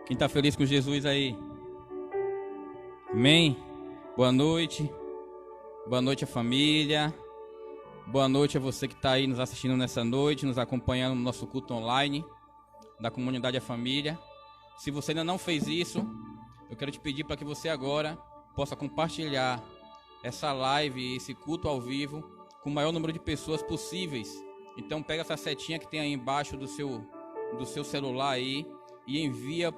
Quem está feliz com Jesus aí? Amém? Boa noite. Boa noite, a família. Boa noite a você que está aí nos assistindo nessa noite, nos acompanhando no nosso culto online da comunidade A Família. Se você ainda não fez isso, eu quero te pedir para que você agora possa compartilhar essa live, esse culto ao vivo, com o maior número de pessoas possíveis. Então pega essa setinha que tem aí embaixo do seu celular aí e envia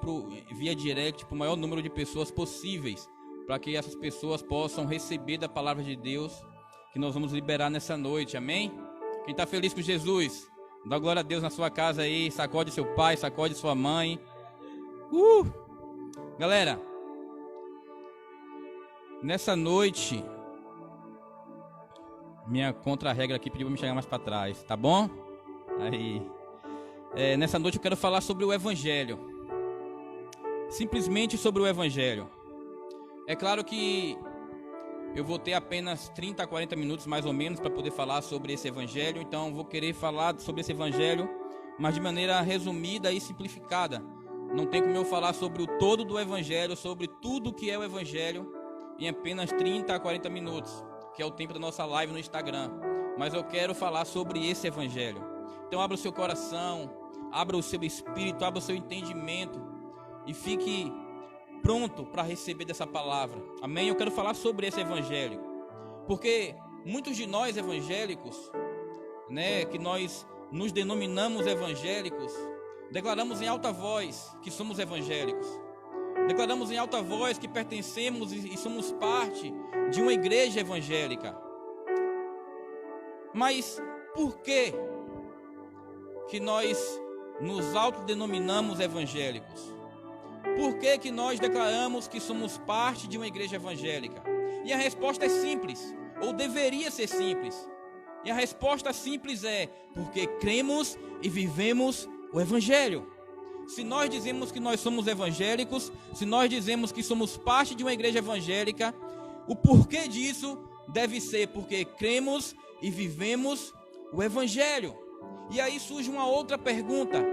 via direct para o maior número de pessoas possíveis, para que essas pessoas possam receber da palavra de Deus que nós vamos liberar nessa noite, amém? Quem está feliz com Jesus, dá glória a Deus na sua casa aí, sacode seu pai, sacode sua mãe. Galera, nessa noite, minha contra-regra aqui pediu para me chegar mais para trás, tá bom? Aí, nessa noite eu quero falar sobre o Evangelho, simplesmente sobre o Evangelho. É claro que eu vou ter apenas 30 a 40 minutos mais ou menos para poder falar sobre esse Evangelho, então vou querer falar sobre esse Evangelho, mas de maneira resumida e simplificada. Não tem como eu falar sobre o todo do Evangelho, sobre tudo que é o Evangelho, em apenas 30 a 40 minutos, que é o tempo da nossa live no Instagram. Mas eu quero falar sobre esse Evangelho. Então abra o seu coração, abra o seu espírito, abra o seu entendimento e fique pronto para receber dessa palavra, amém? Eu quero falar sobre esse Evangelho, porque muitos de nós evangélicos, que nós nos denominamos evangélicos, declaramos em alta voz que somos evangélicos, declaramos em alta voz que pertencemos e somos parte de uma igreja evangélica. Mas por que nós nos autodenominamos evangélicos? Por que nós declaramos que somos parte de uma igreja evangélica? E a resposta é simples, ou deveria ser simples. E a resposta simples é: porque cremos e vivemos o Evangelho. Se nós dizemos que nós somos evangélicos, se nós dizemos que somos parte de uma igreja evangélica, o porquê disso deve ser porque cremos e vivemos o Evangelho. E aí surge uma outra pergunta: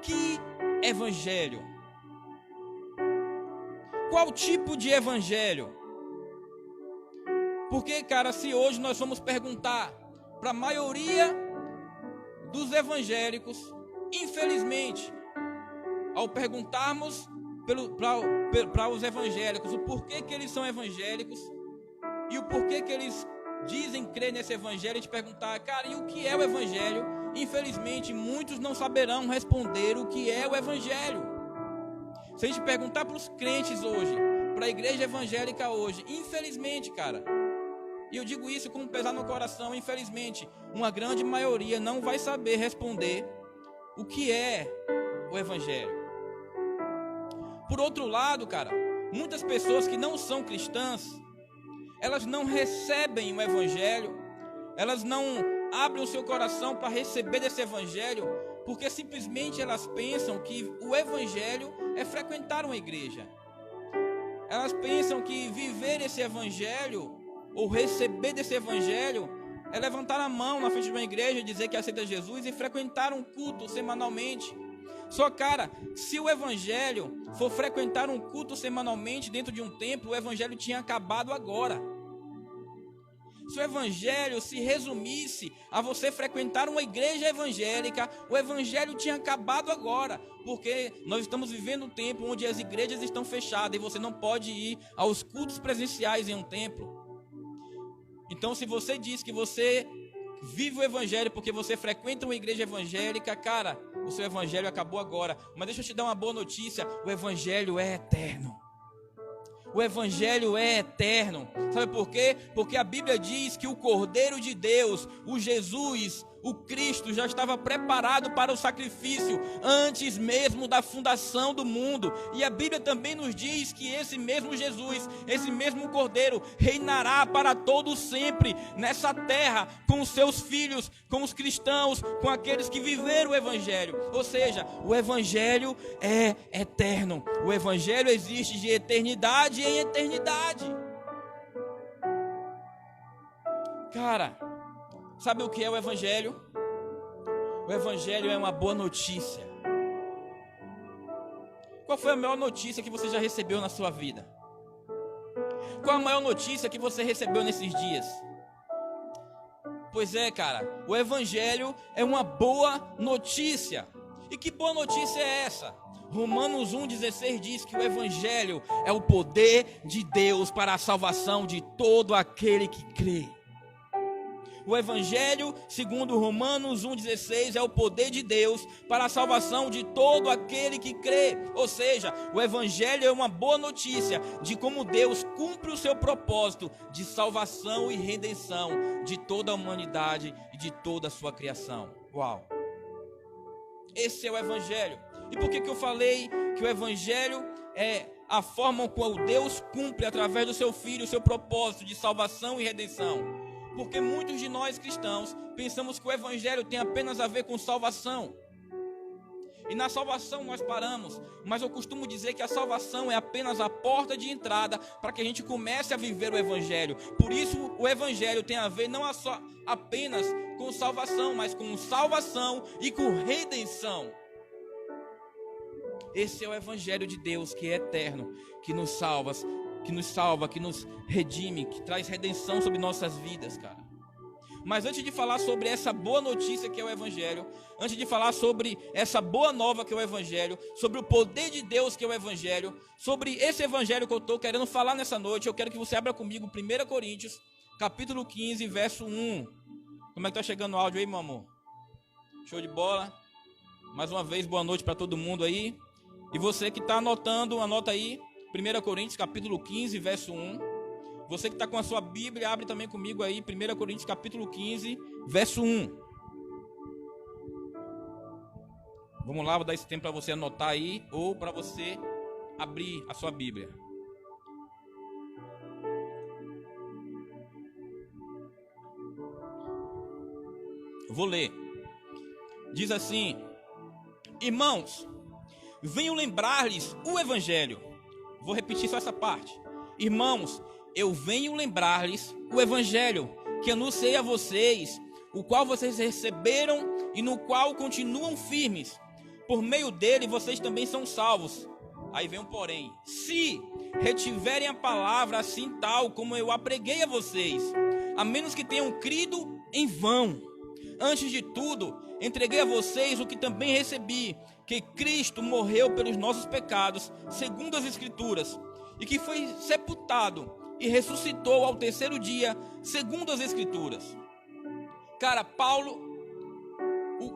que Evangelho? Qual tipo de evangelho? Porque, cara, se hoje nós vamos perguntar para a maioria dos evangélicos, infelizmente, ao perguntarmos para os evangélicos o porquê que eles são evangélicos e o porquê que eles dizem crer nesse evangelho, a gente perguntar, cara, e o que é o evangelho? Infelizmente, muitos não saberão responder o que é o evangelho. Se a gente perguntar para os crentes hoje, para a igreja evangélica hoje, infelizmente, cara, e eu digo isso com um pesar no coração, infelizmente, uma grande maioria não vai saber responder o que é o evangelho. Por outro lado, cara, muitas pessoas que não são cristãs, elas não recebem o evangelho, elas não abrem o seu coração para receber desse evangelho, porque simplesmente elas pensam que o evangelho é frequentar uma igreja. Elas pensam que viver esse evangelho, ou receber desse evangelho, é levantar a mão na frente de uma igreja, dizer que aceita Jesus e frequentar um culto semanalmente. Só, cara, se o evangelho for frequentar um culto semanalmente dentro de um templo, o evangelho tinha acabado agora. Se o evangelho se resumisse a você frequentar uma igreja evangélica, o evangelho tinha acabado agora, porque nós estamos vivendo um tempo onde as igrejas estão fechadas e você não pode ir aos cultos presenciais em um templo. Então, se você diz que você vive o evangelho porque você frequenta uma igreja evangélica, cara, o seu evangelho acabou agora. Mas deixa eu te dar uma boa notícia: o evangelho é eterno. O evangelho é eterno. Sabe por quê? Porque a Bíblia diz que o Cordeiro de Deus, o Jesus, o Cristo, já estava preparado para o sacrifício antes mesmo da fundação do mundo. E a Bíblia também nos diz que esse mesmo Jesus, esse mesmo Cordeiro, reinará para todo sempre nessa terra, com os seus filhos, com os cristãos, com aqueles que viveram o evangelho. Ou seja, o evangelho é eterno. O evangelho existe de eternidade em eternidade. Cara, sabe o que é o evangelho? O evangelho é uma boa notícia. Qual foi a maior notícia que você já recebeu na sua vida? Qual a maior notícia que você recebeu nesses dias? Pois é, cara, o Evangelho é uma boa notícia. E que boa notícia é essa? Romanos 1,16 diz que o Evangelho é o poder de Deus para a salvação de todo aquele que crê. O Evangelho, segundo Romanos 1,16, é o poder de Deus para a salvação de todo aquele que crê. Ou seja, o Evangelho é uma boa notícia de como Deus cumpre o seu propósito de salvação e redenção de toda a humanidade e de toda a sua criação. Uau! Esse é o Evangelho. E por que eu falei que o Evangelho é a forma como Deus cumpre através do seu Filho o seu propósito de salvação e redenção? Porque muitos de nós cristãos pensamos que o Evangelho tem apenas a ver com salvação. E na salvação nós paramos, mas eu costumo dizer que a salvação é apenas a porta de entrada para que a gente comece a viver o Evangelho. Por isso o Evangelho tem a ver não apenas com salvação, mas com salvação e com redenção. Esse é o Evangelho de Deus, que é eterno, que nos salva, que nos redime, que traz redenção sobre nossas vidas, cara. Mas antes de falar sobre essa boa notícia que é o Evangelho, antes de falar sobre essa boa nova que é o Evangelho, sobre o poder de Deus que é o Evangelho, sobre esse Evangelho que eu estou querendo falar nessa noite, eu quero que você abra comigo 1 Coríntios, capítulo 15, verso 1. Como é que tá chegando o áudio aí, meu amor? Show de bola. Mais uma vez, boa noite para todo mundo aí. E você que está anotando, anota aí, 1 Coríntios capítulo 15, verso 1. Você que está com a sua Bíblia, abre também comigo aí, 1 Coríntios capítulo 15, verso 1. Vamos lá, vou dar esse tempo para você anotar aí, ou para você abrir a sua Bíblia. Vou ler. Diz assim: irmãos, venho lembrar-lhes o Evangelho. Vou repetir só essa parte. Irmãos, eu venho lembrar-lhes o Evangelho que anunciei a vocês, o qual vocês receberam e no qual continuam firmes. Por meio dele vocês também são salvos. Aí vem um porém. Se retiverem a palavra assim tal como eu a preguei a vocês, a menos que tenham crido em vão. Antes de tudo, entreguei a vocês o que também recebi, que Cristo morreu pelos nossos pecados, segundo as Escrituras, e que foi sepultado e ressuscitou ao terceiro dia, segundo as Escrituras. Cara, Paulo,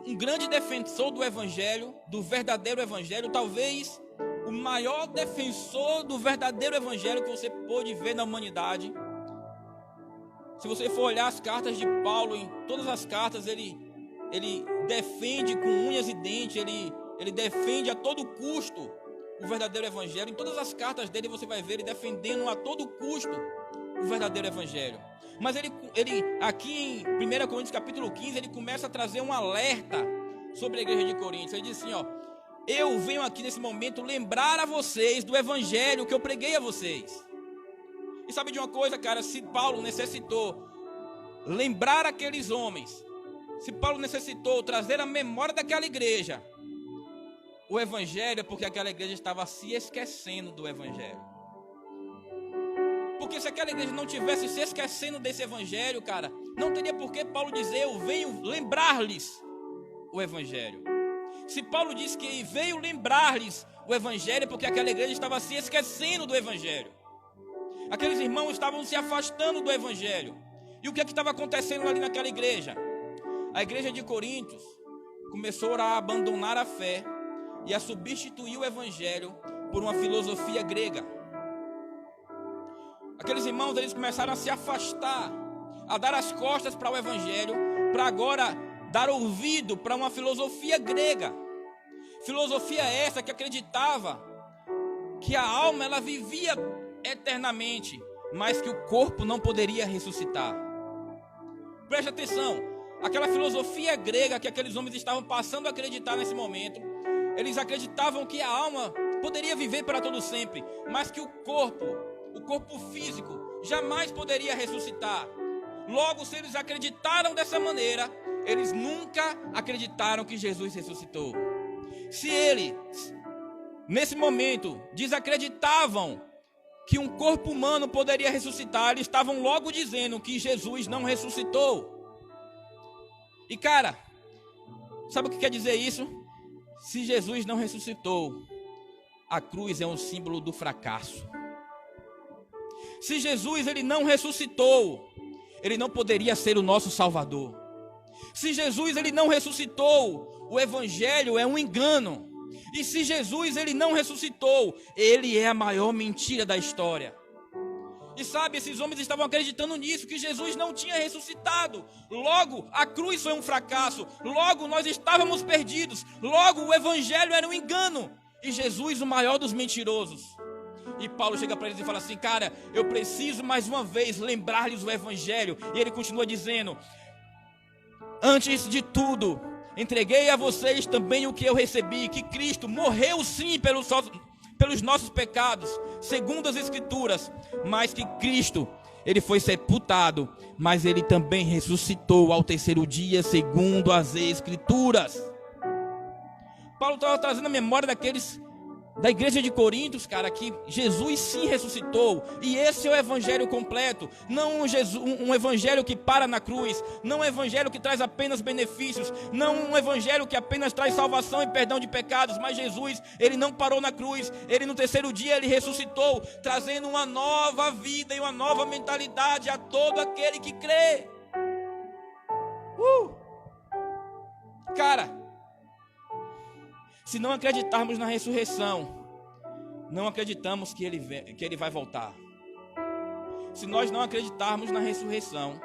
um grande defensor do Evangelho, do verdadeiro Evangelho, talvez o maior defensor do verdadeiro Evangelho que você pôde ver na humanidade. Se você for olhar as cartas de Paulo, em todas as cartas ele defende com unhas e dentes, ele defende a todo custo o verdadeiro Evangelho. Em todas as cartas dele você vai ver ele defendendo a todo custo o verdadeiro Evangelho. Mas ele aqui em 1 Coríntios capítulo 15, ele começa a trazer um alerta sobre a igreja de Coríntios. Ele diz assim, ó: eu venho aqui nesse momento lembrar a vocês do Evangelho que eu preguei a vocês. E sabe de uma coisa, cara? Se Paulo necessitou lembrar aqueles homens, se Paulo necessitou trazer a memória daquela igreja, o Evangelho é porque aquela igreja estava se esquecendo do Evangelho. Porque se aquela igreja não tivesse se esquecendo desse Evangelho, cara, não teria por que Paulo dizer, eu venho lembrar-lhes o Evangelho. Se Paulo diz que veio lembrar-lhes o Evangelho, é porque aquela igreja estava se esquecendo do Evangelho. Aqueles irmãos estavam se afastando do Evangelho. E o que é que estava acontecendo ali naquela igreja? A igreja de Coríntios começou a abandonar a fé e a substituir o Evangelho por uma filosofia grega. Aqueles irmãos, eles começaram a se afastar, a dar as costas para o Evangelho, para agora dar ouvido para uma filosofia grega. Filosofia essa que acreditava que a alma ela vivia eternamente, mas que o corpo não poderia ressuscitar. Preste atenção, aquela filosofia grega que aqueles homens estavam passando a acreditar nesse momento, eles acreditavam que a alma poderia viver para todo sempre, mas que o corpo físico jamais poderia ressuscitar. Logo, se eles acreditaram dessa maneira, eles nunca acreditaram que Jesus ressuscitou. Se eles nesse momento, desacreditavam que um corpo humano poderia ressuscitar, eles estavam logo dizendo que Jesus não ressuscitou. E cara, sabe o que quer dizer isso? Se Jesus não ressuscitou, a cruz é um símbolo do fracasso. Se Jesus ele não ressuscitou, ele não poderia ser o nosso Salvador. Se Jesus ele não ressuscitou, o evangelho é um engano. E se Jesus ele não ressuscitou, ele é a maior mentira da história. E sabe, esses homens estavam acreditando nisso, que Jesus não tinha ressuscitado. Logo, a cruz foi um fracasso. Logo, nós estávamos perdidos. Logo, o evangelho era um engano. E Jesus, o maior dos mentirosos. E Paulo chega para eles e fala assim: cara, eu preciso mais uma vez lembrar-lhes o evangelho. E ele continua dizendo: antes de tudo, entreguei a vocês também o que eu recebi, que Cristo morreu sim pelos nossos pecados, segundo as Escrituras, mas que Cristo, ele foi sepultado, mas ele também ressuscitou ao terceiro dia, segundo as Escrituras. Paulo estava trazendo a memória da igreja de Corintos, cara, que Jesus sim ressuscitou, e esse é o evangelho completo, não um evangelho que para na cruz, não um evangelho que traz apenas benefícios, não um evangelho que apenas traz salvação e perdão de pecados, mas Jesus, ele não parou na cruz, ele no terceiro dia, ele ressuscitou, trazendo uma nova vida e uma nova mentalidade a todo aquele que crê. Cara, se não acreditarmos na ressurreição, não acreditamos que ele vai voltar. Se nós não acreditarmos na ressurreição,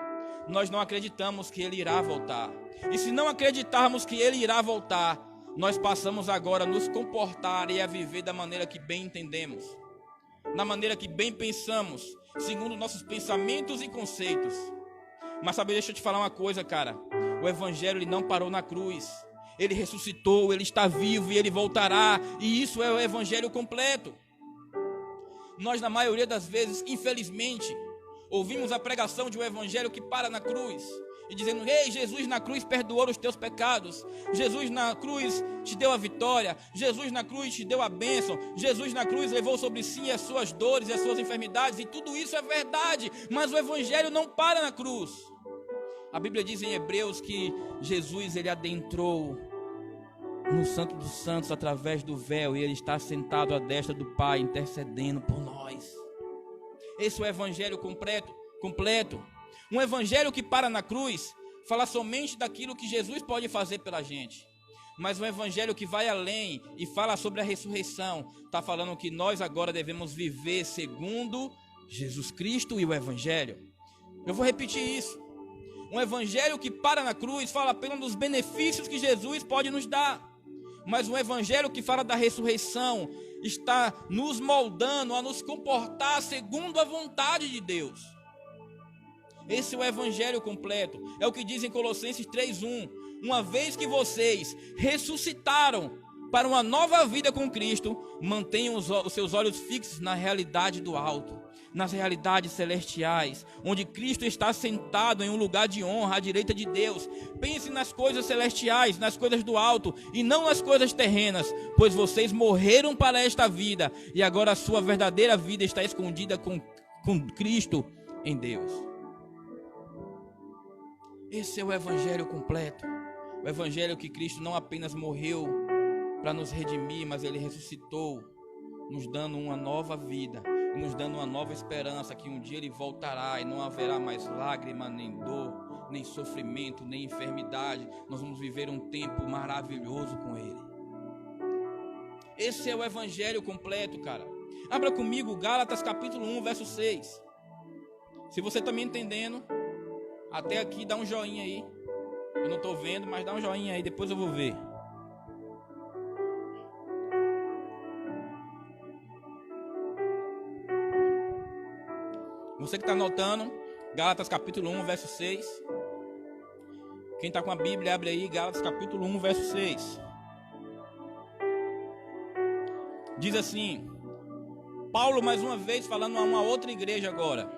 nós não acreditamos que ele irá voltar. E se não acreditarmos que ele irá voltar, nós passamos agora a nos comportar e a viver da maneira que bem entendemos, na maneira que bem pensamos, segundo nossos pensamentos e conceitos. Mas sabe, deixa eu te falar uma coisa, cara. O evangelho ele não parou na cruz. Ele ressuscitou, ele está vivo e ele voltará. E isso é o evangelho completo. Nós, na maioria das vezes, infelizmente, ouvimos a pregação de um evangelho que para na cruz. E dizendo: ei, Jesus na cruz perdoou os teus pecados. Jesus na cruz te deu a vitória. Jesus na cruz te deu a bênção. Jesus na cruz levou sobre si as suas dores e as suas enfermidades. E tudo isso é verdade. Mas o evangelho não para na cruz. A Bíblia diz em Hebreus que Jesus ele adentrou no Santo dos Santos através do véu, e ele está sentado à destra do Pai, intercedendo por nós. Esse é o evangelho completo. Um evangelho que para na cruz fala somente daquilo que Jesus pode fazer pela gente. Mas um evangelho que vai além e fala sobre a ressurreição, está falando que nós agora devemos viver segundo Jesus Cristo e o evangelho. Eu vou repetir isso. Um evangelho que para na cruz fala apenas dos benefícios que Jesus pode nos dar. Mas um evangelho que fala da ressurreição está nos moldando a nos comportar segundo a vontade de Deus. Esse é o evangelho completo. É o que diz em Colossenses 3:1. Uma vez que vocês ressuscitaram para uma nova vida com Cristo, mantenham os seus olhos fixos na realidade do alto, nas realidades celestiais, onde Cristo está sentado em um lugar de honra à direita de Deus. Pense nas coisas celestiais, nas coisas do alto, e não nas coisas terrenas, pois vocês morreram para esta vida, e agora a sua verdadeira vida está escondida com Cristo em Deus. Esse é o evangelho completo. O evangelho que Cristo não apenas morreu para nos redimir, mas ele ressuscitou, nos dando uma nova vida, nos dando uma nova esperança, que um dia ele voltará e não haverá mais lágrima, nem dor, nem sofrimento, nem enfermidade. Nós vamos viver um tempo maravilhoso com ele. Esse é o evangelho completo, cara. Abra comigo Gálatas capítulo 1, verso 6. Se você está me entendendo, até aqui dá um joinha aí. Eu não estou vendo, mas dá um joinha aí, depois eu vou ver. Você que está anotando, Gálatas capítulo 1, verso 6. Quem está com a Bíblia, abre aí, Gálatas capítulo 1, verso 6. Diz assim, Paulo mais uma vez falando a uma outra igreja agora.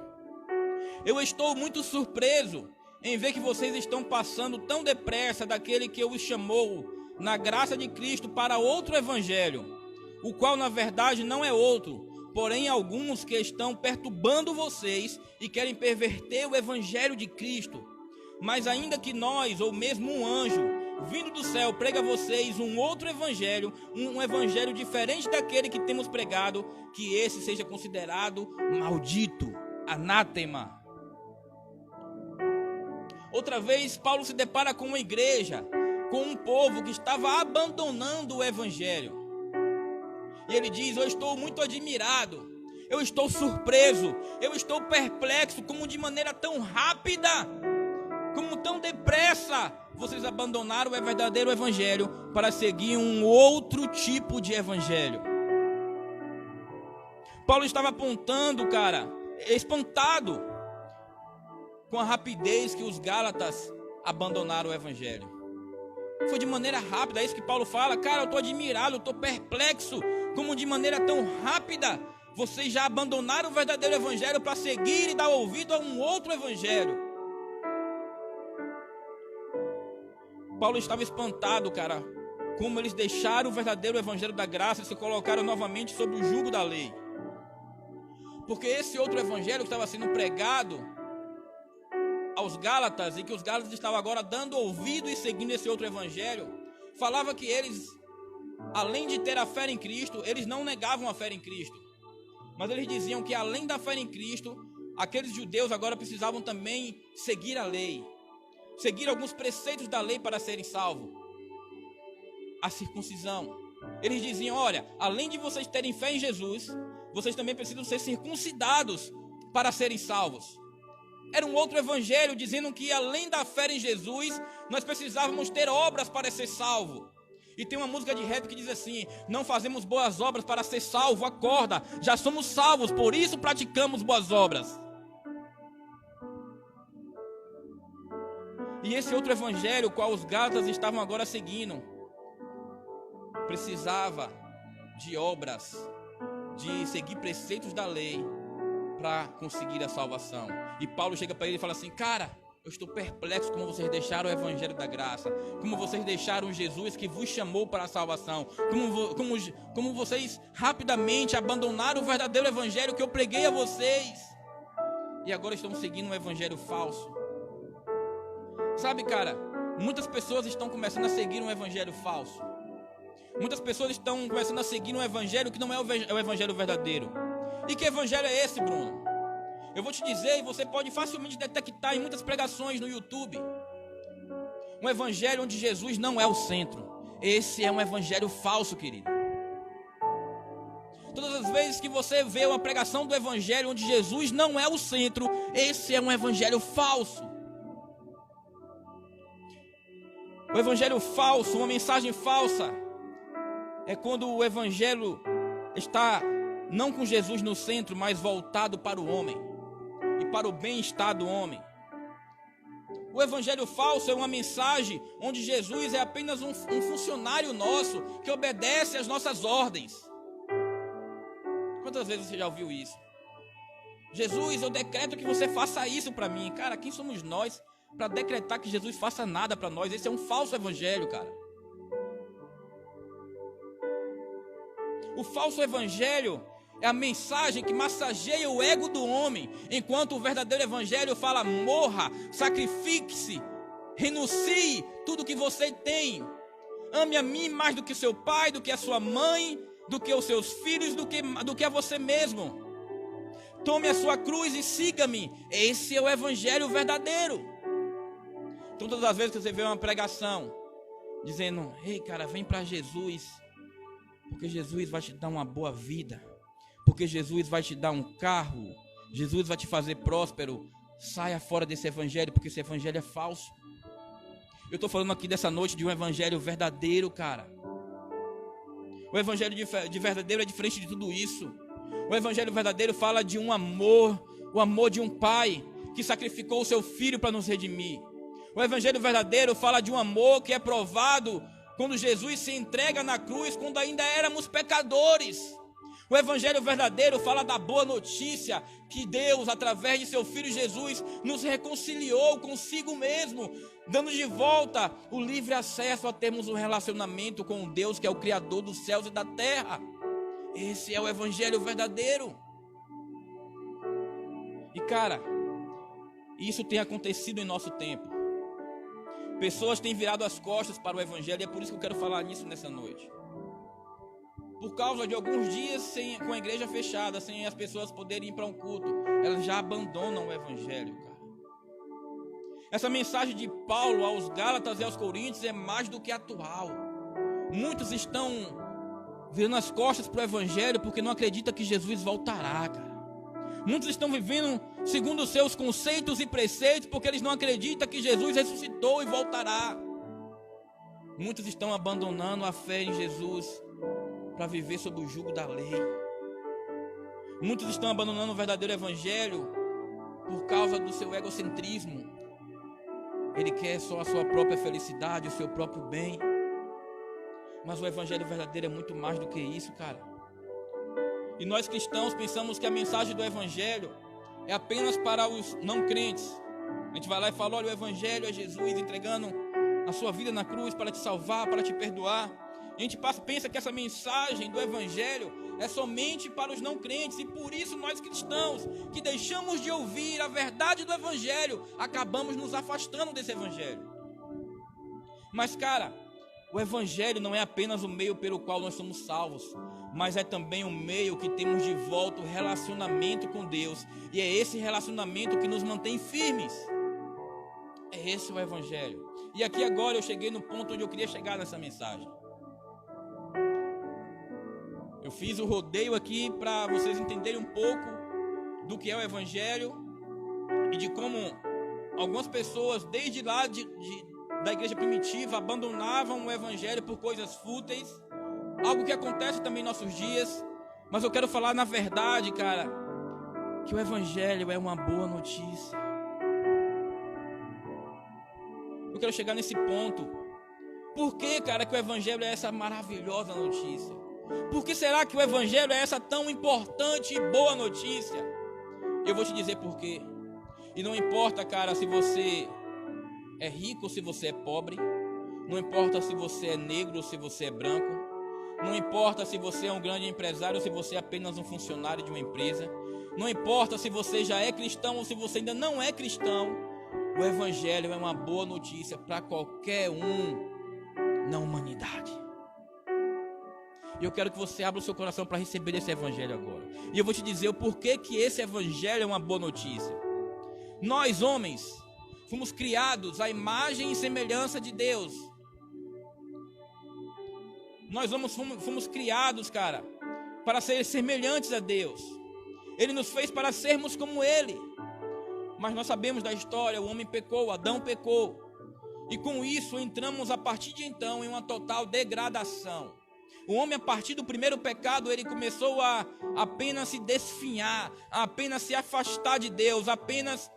Eu estou muito surpreso em ver que vocês estão passando tão depressa daquele que os chamou na graça de Cristo para outro evangelho, o qual na verdade não é outro, porém alguns que estão perturbando vocês e querem perverter o evangelho de Cristo. Mas ainda que nós, ou mesmo um anjo, vindo do céu, prega a vocês um outro evangelho, um evangelho diferente daquele que temos pregado, que esse seja considerado maldito, anátema. Outra vez, Paulo se depara com uma igreja, com um povo que estava abandonando o evangelho. E ele diz: eu estou muito admirado, eu estou surpreso, eu estou perplexo, como de maneira tão rápida, como tão depressa, vocês abandonaram o verdadeiro evangelho para seguir um outro tipo de evangelho. Paulo estava apontando, cara, espantado com a rapidez que os Gálatas abandonaram o evangelho. Foi de maneira rápida, é isso que Paulo fala. Cara, eu estou admirado, eu estou perplexo, como de maneira tão rápida vocês já abandonaram o verdadeiro evangelho para seguir e dar ouvido a um outro evangelho. Paulo estava espantado, cara, como eles deixaram o verdadeiro evangelho da graça e se colocaram novamente sob o jugo da lei. Porque esse outro evangelho que estava sendo pregado aos Gálatas, e que os Gálatas estavam agora dando ouvido e seguindo esse outro evangelho, falava que eles, além de ter a fé em Cristo, eles não negavam a fé em Cristo, mas eles diziam que além da fé em Cristo, aqueles judeus agora precisavam também seguir a lei, seguir alguns preceitos da lei para serem salvos. A circuncisão. Eles diziam: olha, além de vocês terem fé em Jesus, vocês também precisam ser circuncidados para serem salvos. Era um outro evangelho dizendo que além da fé em Jesus, nós precisávamos ter obras para ser salvo. E tem uma música de rap que diz assim: não fazemos boas obras para ser salvo, acorda, já somos salvos, por isso praticamos boas obras. E esse outro evangelho, qual os Gálatas estavam agora seguindo, precisava de obras, de seguir preceitos da lei para conseguir a salvação. E Paulo chega para ele e fala assim: cara, eu estou perplexo como vocês deixaram o evangelho da graça, como vocês deixaram Jesus que vos chamou para a salvação, como vocês rapidamente abandonaram o verdadeiro evangelho que eu preguei a vocês, e agora estão seguindo um evangelho falso. Sabe, cara, muitas pessoas estão começando a seguir um evangelho falso. Muitas pessoas estão começando a seguir um evangelho que não é o evangelho verdadeiro. E que evangelho é esse, Bruno? Eu vou te dizer, e você pode facilmente detectar em muitas pregações no YouTube, um evangelho onde Jesus não é o centro. Esse é um evangelho falso, querido. Todas as vezes que você vê uma pregação do evangelho onde Jesus não é o centro, esse é um evangelho falso. O evangelho falso, uma mensagem falsa, é quando o evangelho está não com Jesus no centro, mas voltado para o homem e para o bem-estar do homem. O evangelho falso é uma mensagem onde Jesus é apenas um funcionário nosso que obedece às nossas ordens. Quantas vezes você já ouviu isso? Jesus, eu decreto que você faça isso para mim. Cara, quem somos nós para decretar que Jesus faça nada para nós? Esse é um falso evangelho, cara. O falso evangelho é a mensagem que massageia o ego do homem, enquanto o verdadeiro evangelho fala: morra, sacrifique-se, renuncie tudo que você tem, ame a mim mais do que seu pai, do que a sua mãe, do que os seus filhos, do que a você mesmo. Tome a sua cruz e siga-me. Esse é o evangelho verdadeiro. Então, todas as vezes que você vê uma pregação dizendo: ei, cara, vem para Jesus, porque Jesus vai te dar uma boa vida, porque Jesus vai te dar um carro, Jesus vai te fazer próspero, saia fora desse evangelho, porque esse evangelho é falso. Eu estou falando aqui dessa noite de um evangelho verdadeiro, cara. O evangelho de verdadeiro é diferente de tudo isso. O evangelho verdadeiro fala de um amor, o amor de um pai que sacrificou o seu filho para nos redimir. O evangelho verdadeiro fala de um amor que é provado quando Jesus se entrega na cruz, quando ainda éramos pecadores. O evangelho verdadeiro fala da boa notícia que Deus, através de seu Filho Jesus, nos reconciliou consigo mesmo, dando de volta o livre acesso a termos um relacionamento com Deus, que é o Criador dos céus e da terra. Esse é o evangelho verdadeiro. E cara, isso tem acontecido em nosso tempo. Pessoas têm virado as costas para o evangelho, e é por isso que eu quero falar nisso nessa noite. Por causa de alguns dias com a igreja fechada, sem as pessoas poderem ir para um culto, elas já abandonam o evangelho, cara. Essa mensagem de Paulo aos Gálatas e aos Coríntios é mais do que atual. Muitos estão virando as costas para o evangelho porque não acreditam que Jesus voltará, cara. Muitos estão vivendo segundo os seus conceitos e preceitos porque eles não acreditam que Jesus ressuscitou e voltará. Muitos estão abandonando a fé em Jesus para viver sob o jugo da lei. Muitos estão abandonando o verdadeiro evangelho por causa do seu egocentrismo. Ele quer só a sua própria felicidade, o seu próprio bem. Mas o evangelho verdadeiro é muito mais do que isso, cara. E nós cristãos pensamos que a mensagem do evangelho é apenas para os não crentes. A gente vai lá e fala, olha, o evangelho é Jesus entregando a sua vida na cruz para te salvar, para te perdoar. A gente pensa que essa mensagem do evangelho é somente para os não crentes. E por isso nós cristãos, que deixamos de ouvir a verdade do evangelho, acabamos nos afastando desse evangelho. Mas cara, o evangelho não é apenas o meio pelo qual nós somos salvos, mas é também o meio que temos de volta o relacionamento com Deus. E é esse relacionamento que nos mantém firmes. É esse o evangelho. E aqui agora eu cheguei no ponto onde eu queria chegar nessa mensagem. Eu fiz o rodeio aqui para vocês entenderem um pouco do que é o evangelho e de como algumas pessoas desde lá da igreja primitiva abandonavam o evangelho por coisas fúteis, algo que acontece também em nossos dias. Mas eu quero falar na verdade, cara, que o evangelho é uma boa notícia. Eu quero chegar nesse ponto. Por que, cara, que o evangelho é essa maravilhosa notícia? Por que será que o evangelho é essa tão importante e boa notícia? Eu vou te dizer por quê. E não importa, cara, se você é rico ou se você é pobre. Não importa se você é negro ou se você é branco. Não importa se você é um grande empresário ou se você é apenas um funcionário de uma empresa. Não importa se você já é cristão ou se você ainda não é cristão. O evangelho é uma boa notícia para qualquer um na humanidade. E eu quero que você abra o seu coração para receber esse evangelho agora. E eu vou te dizer o porquê que esse evangelho é uma boa notícia. Nós, homens, fomos criados à imagem e semelhança de Deus. Nós fomos criados, cara, para ser semelhantes a Deus. Ele nos fez para sermos como Ele. Mas nós sabemos da história, o homem pecou, Adão pecou. E com isso entramos a partir de então em uma total degradação. O homem, a partir do primeiro pecado, ele começou a apenas se desfinhar, a apenas se afastar de Deus, apenas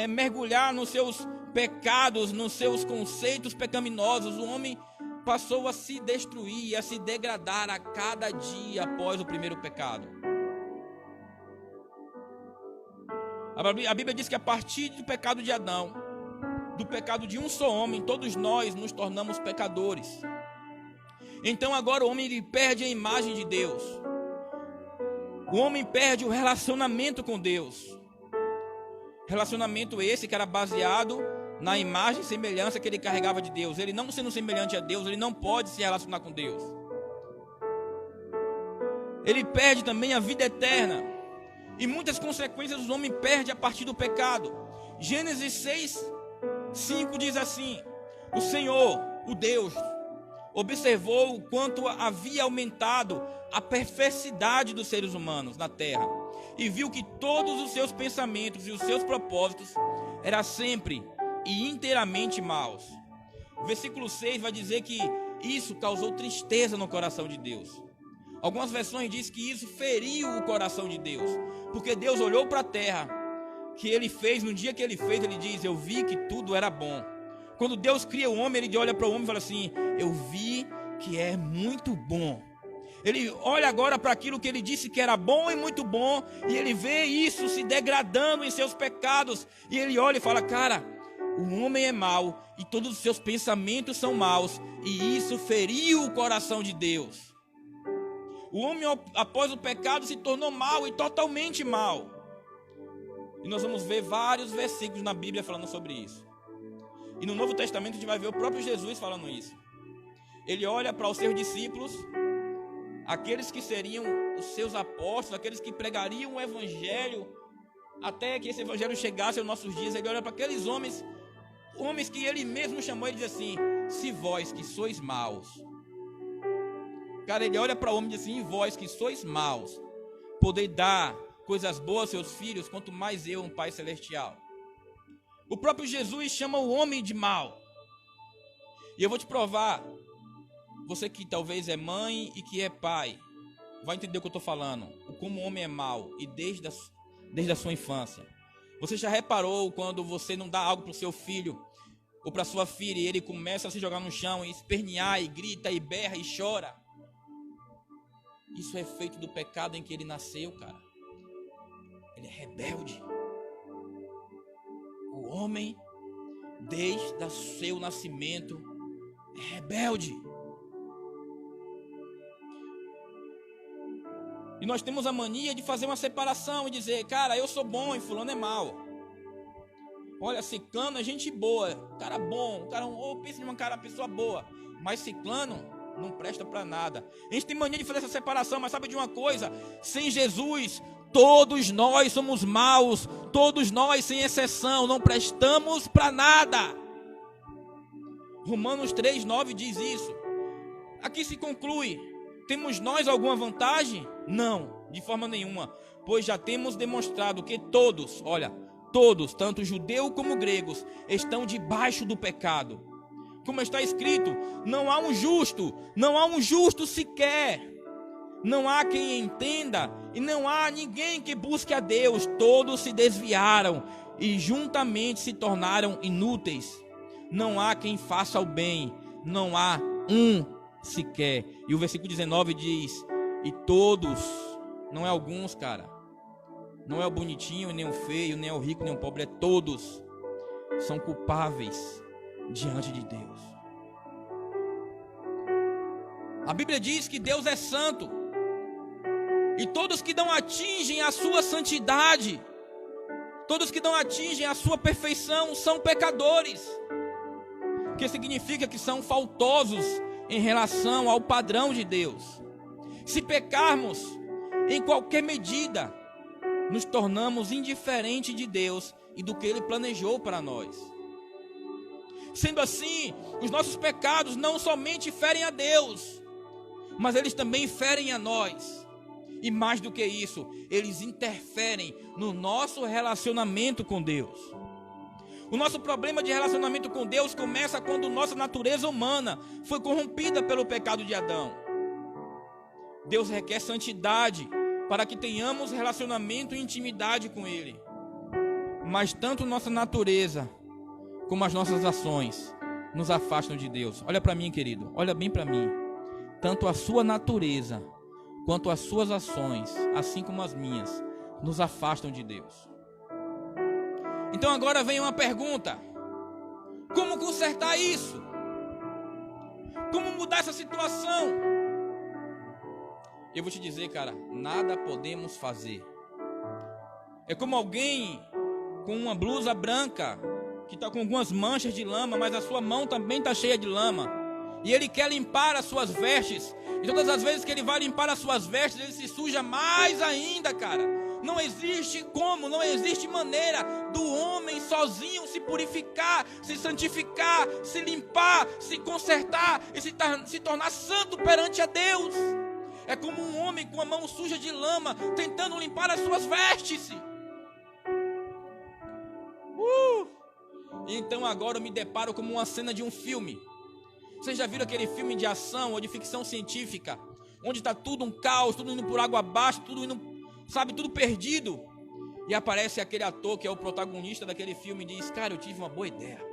mergulhar nos seus pecados, nos seus conceitos pecaminosos. O homem passou a se destruir, a se degradar a cada dia após o primeiro pecado. A Bíblia diz que a partir do pecado de Adão, do pecado de um só homem, todos nós nos tornamos pecadores. Então agora o homem ele perde a imagem de Deus. O homem perde o relacionamento com Deus. Relacionamento esse que era baseado na imagem e semelhança que ele carregava de Deus. Ele não sendo semelhante a Deus, ele não pode se relacionar com Deus. Ele perde também a vida eterna. E muitas consequências o homem perde a partir do pecado. Gênesis 6:5 diz assim: o Senhor, o Deus, observou o quanto havia aumentado a perversidade dos seres humanos na terra e viu que todos os seus pensamentos e os seus propósitos eram sempre e inteiramente maus. O versículo 6 vai dizer que isso causou tristeza no coração de Deus. Algumas versões dizem que isso feriu o coração de Deus, porque Deus olhou para a terra que ele fez, no dia que ele fez, ele diz: eu vi que tudo era bom. Quando Deus cria o homem, ele olha para o homem e fala assim: eu vi que é muito bom. Ele olha agora para aquilo que ele disse que era bom e muito bom, e ele vê isso se degradando em seus pecados, e ele olha e fala: cara, o homem é mau, e todos os seus pensamentos são maus, e isso feriu o coração de Deus. O homem, após o pecado, se tornou mau e totalmente mau. E nós vamos ver vários versículos na Bíblia falando sobre isso. E no Novo Testamento a gente vai ver o próprio Jesus falando isso. Ele olha para os seus discípulos, aqueles que seriam os seus apóstolos, aqueles que pregariam o evangelho, até que esse evangelho chegasse aos nossos dias. Ele olha para aqueles homens que ele mesmo chamou e diz assim: se vós que sois maus. Cara, ele olha para o homem e diz assim: vós que sois maus, podeis dar coisas boas aos seus filhos, quanto mais eu, um Pai Celestial. O próprio Jesus chama o homem de mau. E eu vou te provar, você que talvez é mãe e que é pai, vai entender o que eu estou falando, como o homem é mau, e desde a sua infância. Você já reparou quando você não dá algo para o seu filho, ou para sua filha, e ele começa a se jogar no chão, e espernear, e grita, e berra, e chora? Isso é efeito do pecado em que ele nasceu, cara. Ele é rebelde. O homem, desde o seu nascimento, é rebelde. E nós temos a mania de fazer uma separação e dizer: cara, eu sou bom e fulano é mau. Olha, ciclano é gente boa, cara bom, cara, pensa em uma pessoa boa, mas ciclano não presta para nada. A gente tem mania de fazer essa separação, mas sabe de uma coisa? Sem Jesus, todos nós somos maus, todos nós, sem exceção, não prestamos para nada. Romanos 3:9 diz isso. Aqui se conclui: temos nós alguma vantagem? Não, de forma nenhuma, pois já temos demonstrado que todos, tanto judeus como gregos, estão debaixo do pecado. Como está escrito: não há um justo sequer. Não há quem entenda e não há ninguém que busque a Deus. Todos se desviaram e juntamente se tornaram inúteis. Não há quem faça o bem, não há um sequer. E o versículo 19 diz: e todos, não é alguns, cara, não é o bonitinho, nem o feio, nem o rico, nem o pobre, é todos, são culpáveis diante de Deus. A Bíblia diz que Deus é santo, e todos que não atingem a sua santidade, todos que não atingem a sua perfeição, são pecadores, que significa que são faltosos em relação ao padrão de Deus. Se pecarmos em qualquer medida, nos tornamos indiferentes de Deus e do que Ele planejou para nós. Sendo assim, os nossos pecados não somente ferem a Deus, mas eles também ferem a nós. E mais do que isso, eles interferem no nosso relacionamento com Deus. O nosso problema de relacionamento com Deus começa quando nossa natureza humana foi corrompida pelo pecado de Adão. Deus requer santidade para que tenhamos relacionamento e intimidade com Ele. Mas tanto nossa natureza como as nossas ações nos afastam de Deus. Olha para mim, querido, olha bem para mim. Tanto a sua natureza quanto as suas ações, assim como as minhas, nos afastam de Deus. Então agora vem uma pergunta: como consertar isso? Como mudar essa situação? Eu vou te dizer, cara, nada podemos fazer. É como alguém com uma blusa branca que está com algumas manchas de lama, mas a sua mão também está cheia de lama, e ele quer limpar as suas vestes, e todas as vezes que ele vai limpar as suas vestes, ele se suja mais ainda, cara. Não existe como, não existe maneira do homem sozinho se purificar, se santificar, se limpar, se consertar e se tornar santo perante a Deus. É como um homem com a mão suja de lama tentando limpar as suas vestes. Então agora eu me deparo como uma cena de um filme. Vocês já viram aquele filme de ação ou de ficção científica, onde está tudo um caos, tudo indo por água abaixo, tudo indo, tudo perdido? E aparece aquele ator que é o protagonista daquele filme e diz: cara, eu tive uma boa ideia.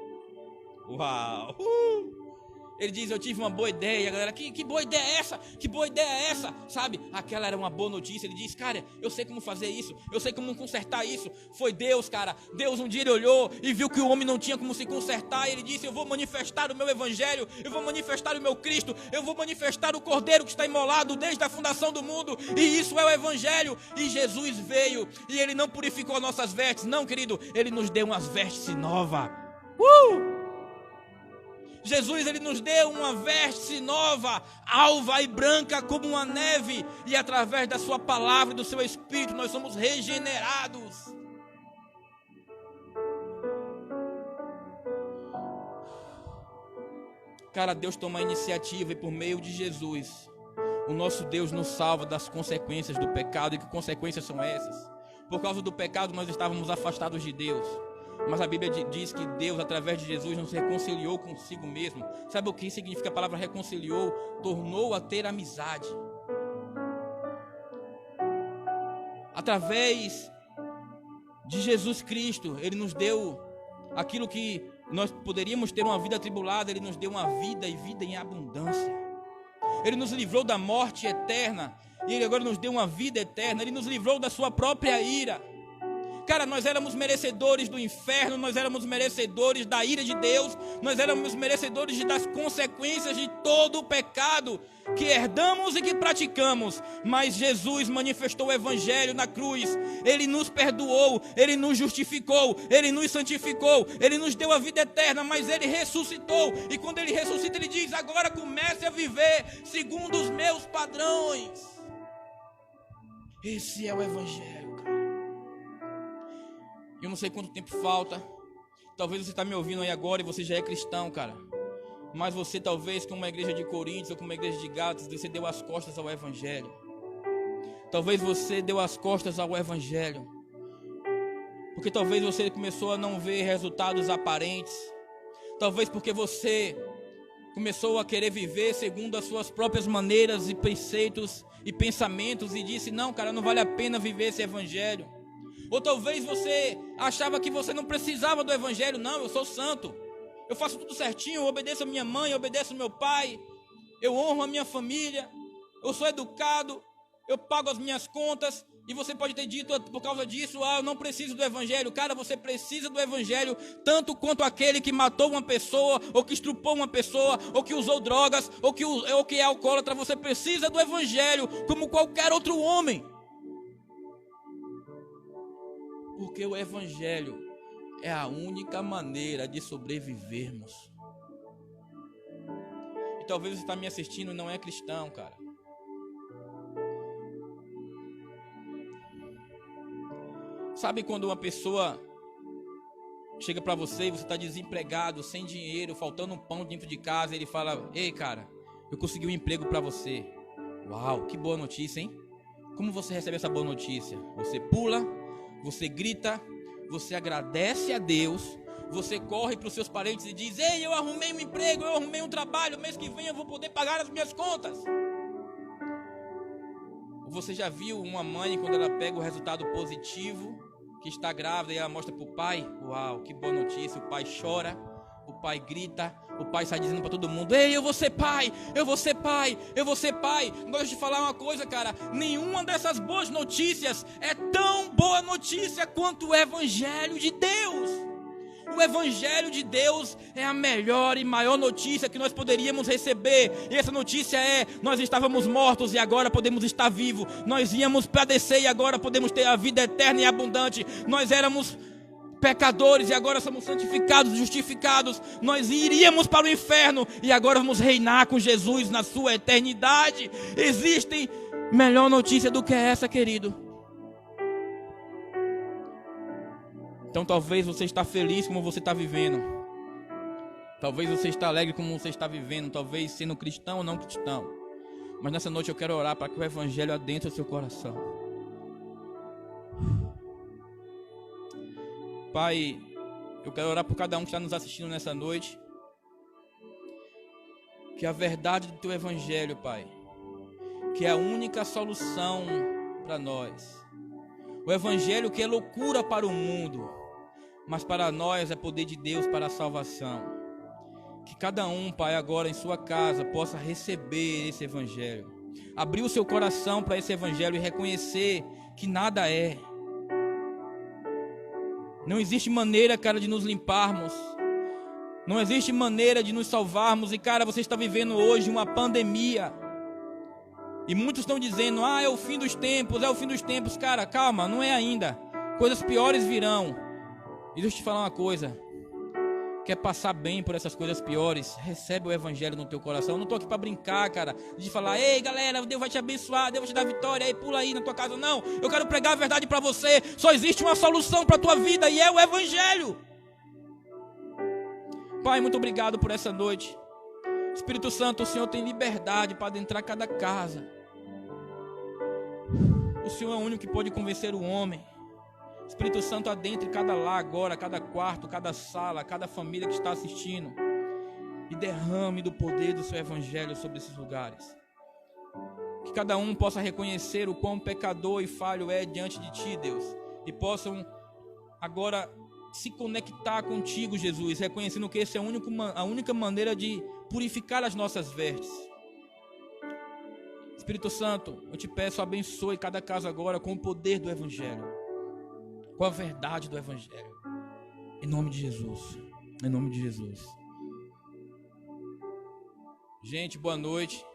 Uau! Ele diz, eu tive uma boa ideia. A galera, que boa ideia é essa? Que boa ideia é essa? Sabe, aquela era uma boa notícia. Ele diz, cara, eu sei como fazer isso. Eu sei como consertar isso. Foi Deus, cara. Deus um dia ele olhou e viu que o homem não tinha como se consertar. E ele disse, eu vou manifestar o meu evangelho. Eu vou manifestar o meu Cristo. Eu vou manifestar o Cordeiro que está imolado desde a fundação do mundo. E isso é o evangelho. E Jesus veio e ele não purificou nossas vestes. Não, querido, ele nos deu umas vestes novas. Jesus, ele nos deu uma veste nova, alva e branca como uma neve, e através da sua palavra e do seu Espírito nós somos regenerados. Cara, Deus toma a iniciativa e por meio de Jesus, o nosso Deus nos salva das consequências do pecado. E que consequências são essas? Por causa do pecado nós estávamos afastados de Deus. Mas a Bíblia diz que Deus, através de Jesus, nos reconciliou consigo mesmo. Sabe o que significa a palavra reconciliou? Tornou a ter amizade. Através de Jesus Cristo, Ele nos deu aquilo que nós poderíamos ter uma vida atribulada. Ele nos deu uma vida e vida em abundância. Ele nos livrou da morte eterna e Ele agora nos deu uma vida eterna. Ele nos livrou da sua própria ira. Cara, nós éramos merecedores do inferno, nós éramos merecedores da ira de Deus, nós éramos merecedores das consequências de todo o pecado que herdamos e que praticamos. Mas Jesus manifestou o evangelho na cruz. Ele nos perdoou, Ele nos justificou, Ele nos santificou, Ele nos deu a vida eterna, mas Ele ressuscitou. E quando Ele ressuscita, Ele diz, agora comece a viver segundo os meus padrões. Esse é o evangelho. Eu não sei quanto tempo falta. Talvez você está me ouvindo aí agora e você já é cristão, cara. Mas você talvez, como uma igreja de Coríntios ou como uma igreja de Gálatas, você deu as costas ao evangelho. Talvez você deu as costas ao evangelho. Porque talvez você começou a não ver resultados aparentes. Talvez porque você começou a querer viver segundo as suas próprias maneiras e preceitos e pensamentos. E disse, não, cara, não vale a pena viver esse evangelho. Ou talvez você achava que você não precisava do evangelho. Não, eu sou santo, eu faço tudo certinho, eu obedeço a minha mãe, eu obedeço ao meu pai, eu honro a minha família, eu sou educado, eu pago as minhas contas. E você pode ter dito por causa disso, eu não preciso do evangelho. Cara, você precisa do evangelho tanto quanto aquele que matou uma pessoa, ou que estrupou uma pessoa, ou que usou drogas, ou que é alcoólatra. Você precisa do evangelho como qualquer outro homem. Porque o evangelho é a única maneira de sobrevivermos. E talvez você está me assistindo e não é cristão, cara. Sabe quando uma pessoa chega para você e você está desempregado, sem dinheiro, faltando um pão dentro de casa, e ele fala, ei cara, eu consegui um emprego para você. Uau, que boa notícia, hein? Como você recebe essa boa notícia? Você pula, você grita, você agradece a Deus, você corre para os seus parentes e diz, ei, eu arrumei um emprego, eu arrumei um trabalho, mês que vem eu vou poder pagar as minhas contas. Você já viu uma mãe quando ela pega o resultado positivo, que está grávida, e ela mostra para o pai? Uau, que boa notícia. O pai chora, o pai grita, o pai sai dizendo para todo mundo, ei, eu vou ser pai, eu vou ser pai, eu vou ser pai. Agora deixa eu te falar uma coisa, cara, nenhuma dessas boas notícias é tão boa notícia quanto o evangelho de Deus. O evangelho de Deus é a melhor e maior notícia que nós poderíamos receber. E essa notícia é, nós estávamos mortos e agora podemos estar vivos. Nós íamos padecer e agora podemos ter a vida eterna e abundante. Nós éramos pecadores e agora somos santificados, justificados. Nós iríamos para o inferno e agora vamos reinar com Jesus na sua eternidade. Existe melhor notícia do que essa, querido? Então talvez você está feliz como você está vivendo. Talvez você está alegre como você está vivendo. Talvez sendo cristão ou não cristão. Mas nessa noite eu quero orar para que o evangelho adentre o seu coração. Pai, eu quero orar por cada um que está nos assistindo nessa noite. Que a verdade do teu evangelho, Pai, que é a única solução para nós. O evangelho que é loucura para o mundo, mas para nós é poder de Deus para a salvação. Que cada um, Pai, agora em sua casa possa receber esse evangelho. Abrir o seu coração para esse evangelho e reconhecer que nada é. Não existe maneira, cara, de nos limparmos. Não existe maneira de nos salvarmos. E, cara, você está vivendo hoje uma pandemia. E muitos estão dizendo, é o fim dos tempos, é o fim dos tempos. Cara, calma, não é ainda. Coisas piores virão. E deixa eu te falar uma coisa. Quer passar bem por essas coisas piores? Recebe o evangelho no teu coração. Eu não estou aqui para brincar, cara. De falar, ei galera, Deus vai te abençoar, Deus vai te dar vitória, aí pula aí na tua casa. Não, eu quero pregar a verdade para você. Só existe uma solução para a tua vida e é o evangelho. Pai, muito obrigado por essa noite. Espírito Santo, o Senhor tem liberdade para adentrar cada casa. O Senhor é o único que pode convencer o homem. Espírito Santo, adentre cada lar agora, cada quarto, cada sala, cada família que está assistindo. E derrame do poder do seu evangelho sobre esses lugares. Que cada um possa reconhecer o quão pecador e falho é diante de Ti, Deus. E possam agora se conectar contigo, Jesus, reconhecendo que essa é a única maneira de purificar as nossas vestes. Espírito Santo, eu te peço, abençoe cada casa agora com o poder do evangelho, com a verdade do evangelho, em nome de Jesus, em nome de Jesus. Gente, boa noite.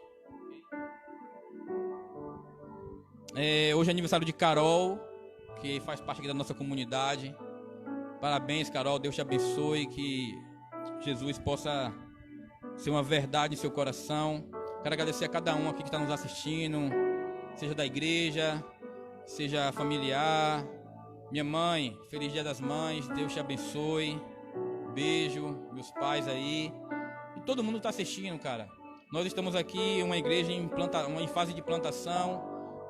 Hoje é aniversário de Carol, que faz parte aqui da nossa comunidade. Parabéns, Carol, Deus te abençoe, que Jesus possa ser uma verdade em seu coração. Quero agradecer a cada um aqui que está nos assistindo, seja da igreja, seja familiar. Minha mãe, feliz Dia das Mães, Deus te abençoe. Beijo, meus pais aí. E todo mundo está assistindo, cara. Nós estamos aqui, uma igreja em fase de plantação.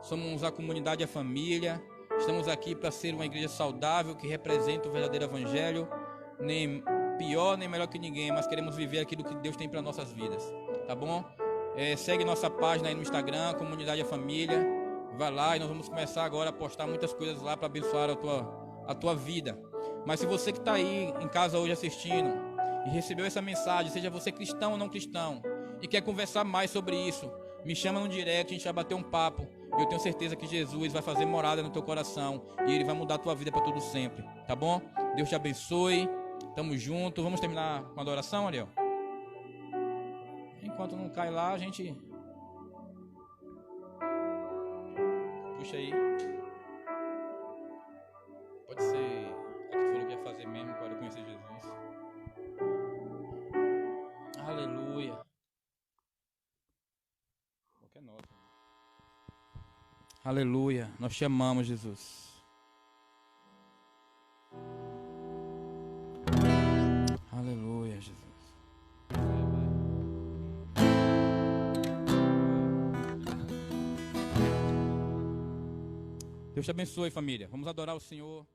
Somos a comunidade e a família. Estamos aqui para ser uma igreja saudável, que representa o verdadeiro evangelho. Nem pior, nem melhor que ninguém, mas queremos viver aquilo que Deus tem para nossas vidas. Tá bom? Segue nossa página aí no Instagram, Comunidade e a Família. Vai lá e nós vamos começar agora a postar muitas coisas lá para abençoar a tua vida. Mas se você que está aí em casa hoje assistindo e recebeu essa mensagem, seja você cristão ou não cristão, e quer conversar mais sobre isso, me chama no direct, a gente vai bater um papo. E eu tenho certeza que Jesus vai fazer morada no teu coração e Ele vai mudar a tua vida para todo sempre. Tá bom? Deus te abençoe. Tamo junto. Vamos terminar com a adoração, Ariel? Enquanto não cai lá, a gente... Puxa aí. Pode ser a que falou que ia fazer mesmo para eu conhecer Jesus. Aleluia. Qualquer nota. Aleluia. Nós te amamos, Jesus. Aleluia, Jesus. Deus te abençoe, família. Vamos adorar o Senhor.